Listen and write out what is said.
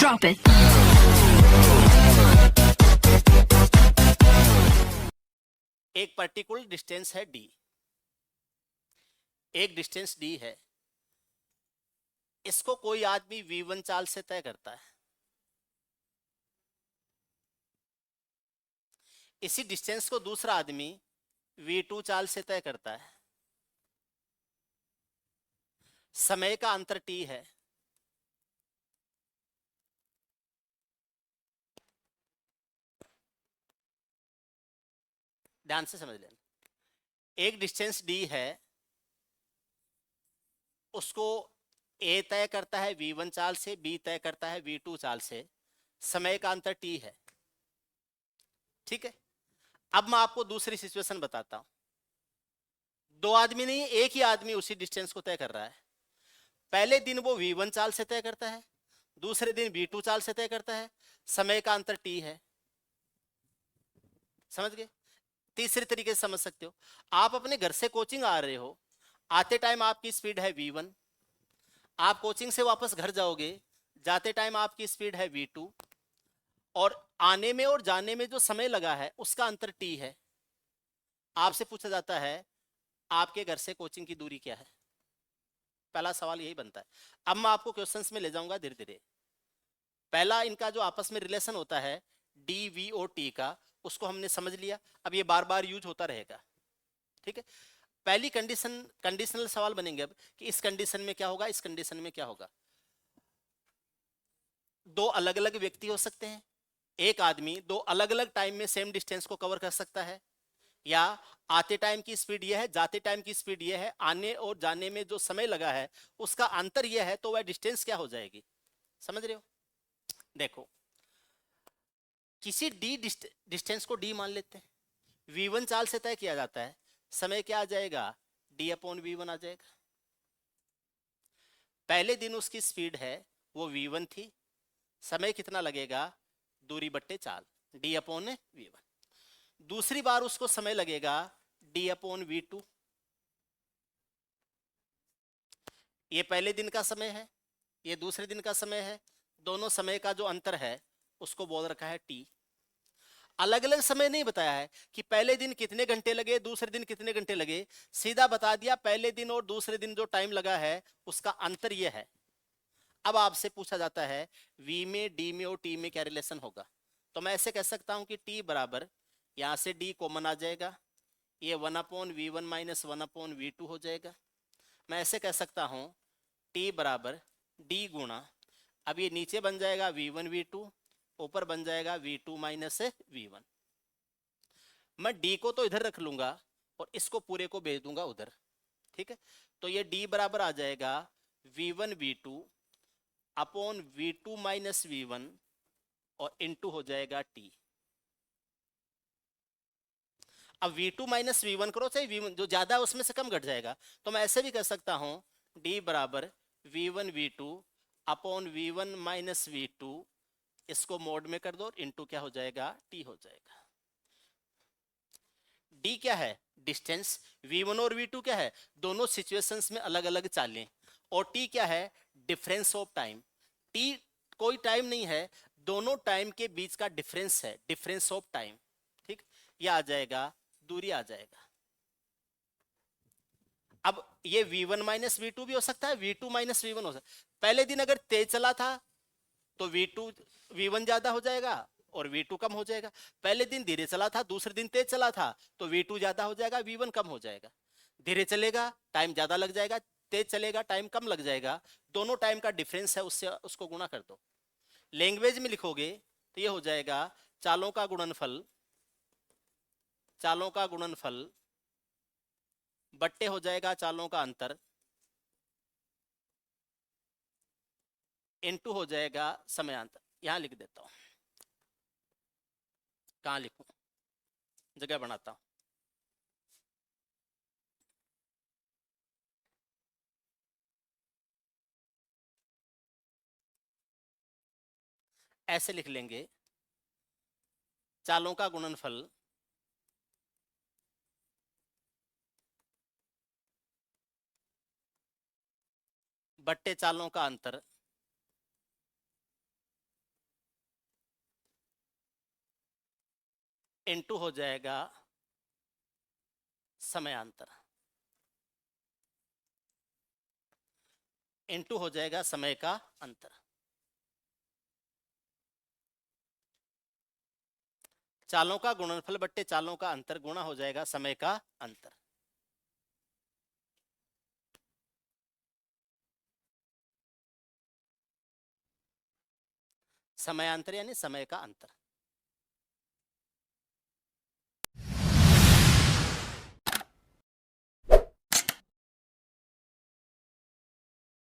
Drop it. एक particular distance है d, एक डिस्टेंस d है, इसको कोई आदमी v1 चाल से तय करता है। इसी डिस्टेंस को दूसरा आदमी v2 चाल से तय करता है। समय का अंतर t है। ध्यान से समझ लेना, एक डिस्टेंस d है, उसको a तय करता है v1 चाल से, b तय करता है v2 चाल से, समय का अंतर t है। ठीक है, अब मैं आपको दूसरी सिचुएशन बताता हूं। दो आदमी नहीं, एक ही आदमी उसी डिस्टेंस को तय कर रहा है। पहले दिन वो v1 चाल से तय करता है, दूसरे दिन v2 चाल से तय करता है, समय का अंतर t है। समझ गए? तीसरे तरीके से समझ सकते हो, आप अपने घर से कोचिंग आ रहे हो, आते टाइम आपकी स्पीड है v1, आप कोचिंग से वापस घर जाओगे, जाते टाइम आपकी स्पीड है v2, और आने में और जाने में जो समय लगा है उसका अंतर t है। आपसे पूछा जाता है आपके घर से कोचिंग की दूरी क्या है? पहला सवाल यही बनता है। अब मैं आपको क्वेश्चंस में ले जाऊंगा धीरे धीरे। पहला इनका जो आपस में रिलेशन होता है डी वी और टी का, उसको हमने समझ लिया। अब ये बार बार यूज होता रहेगा। ठीक है, पहली कंडीशन, कंडीशनल सवाल बनेंगे अब कि इस कंडीशन में क्या होगा, इस कंडीशन में क्या होगा। दो अलग अलग व्यक्ति हो सकते हैं, एक आदमी दो अलग अलग टाइम में सेम डिस्टेंस को कवर कर सकता है, या आते टाइम की स्पीड यह है, जाते टाइम की स्पीड यह है, आने और जाने में जो समय लगा है उसका अंतर यह है, तो वह डिस्टेंस क्या हो जाएगी। समझ रहे हो? देखो, किसी डी डिस्टेंस को डी मान लेते हैं, v1 चाल से तय किया जाता है, समय क्या आ जाएगा, d अपॉन v1 आ जाएगा। पहले दिन उसकी स्पीड है वो v1 थी, समय कितना लगेगा, दूरी बट्टे चाल, d अपॉन v1। दूसरी बार उसको समय लगेगा d अपॉन v2। ये पहले दिन का समय है, ये दूसरे दिन का समय है, दोनों समय का जो अंतर है उसको बोल रखा है t। अलग अलग समय नहीं बताया है कि पहले दिन कितने घंटे लगे, दूसरे दिन कितने घंटे लगे, सीधा बता दिया पहले दिन और दूसरे दिन जो टाइम लगा है उसका अंतर यह है। अब आपसे पूछा जाता है v में, d में और t में क्या रिलेशन होगा, तो मैं ऐसे कह सकता हूं कि t बराबर, यहां से d कॉमन आ जाएगा, ये 1 upon v1 minus 1 upon v2 हो जाएगा। मैं ऐसे कह सकता हूं t बराबर d गुणा, अब ये नीचे बन जाएगा v1 v2, ऊपर बन जाएगा v2 माइनस v1। मैं d को तो इधर रख लूंगा और इसको पूरे को भेज दूंगा उधर। ठीक है, तो ये d बराबर आ जाएगा v1 v2 upon v2 minus v1 और इनटू हो जाएगा t। अब v2 माइनस v1 करो, चाहे v1 जो ज्यादा है उसमें से कम घट जाएगा, तो मैं ऐसे भी कर सकता हूं d बराबर v1 v2 upon v1 minus v2, इसको मोड में कर दो और इनटू क्या हो जाएगा, t हो जाएगा। d क्या है, डिस्टेंस, v1 और v2 क्या है, दोनों सिचुएशंस में अलग अलग चालें, और t क्या है, डिफरेंस ऑफ टाइम। t कोई टाइम नहीं है, दोनों टाइम के बीच का डिफरेंस है, डिफरेंस ऑफ टाइम। ठीक, ये आ जाएगा, दूरी आ जाएगा। अब ये v1 माइनस v2 भी हो सकता है, v2 माइनस v1 हो सकता है। पहले दिन अगर तेज चला था तो v1 ज्यादा हो जाएगा और v2 कम हो जाएगा। पहले दिन धीरे चला था, दूसरे दिन तेज चला था, तो v2 ज्यादा हो जाएगा, v1 कम हो जाएगा। धीरे चलेगा टाइम ज्यादा लग जाएगा, तेज चलेगा टाइम कम लग जाएगा। दोनों टाइम का डिफरेंस है, उससे उसको गुणा कर दो। लैंग्वेज में लिखोगे तो ये हो जाएगा चालों का गुणनफल, चालों का गुणनफल बट्टे हो जाएगा चालों का अंतर, इनटू हो जाएगा समयांतर। यहां लिख देता हूं, कहां लिखूं, जगह बनाता हूं। ऐसे लिख लेंगे, चालों का गुणनफल बट्टे चालों का अंतर इनटू हो जाएगा समयांतर, इनटू हो जाएगा समय का अंतर। चालों का गुणनफल बट्टे चालों का अंतर गुणा हो जाएगा समय का अंतर। समयांतर यानी समय का अंतर।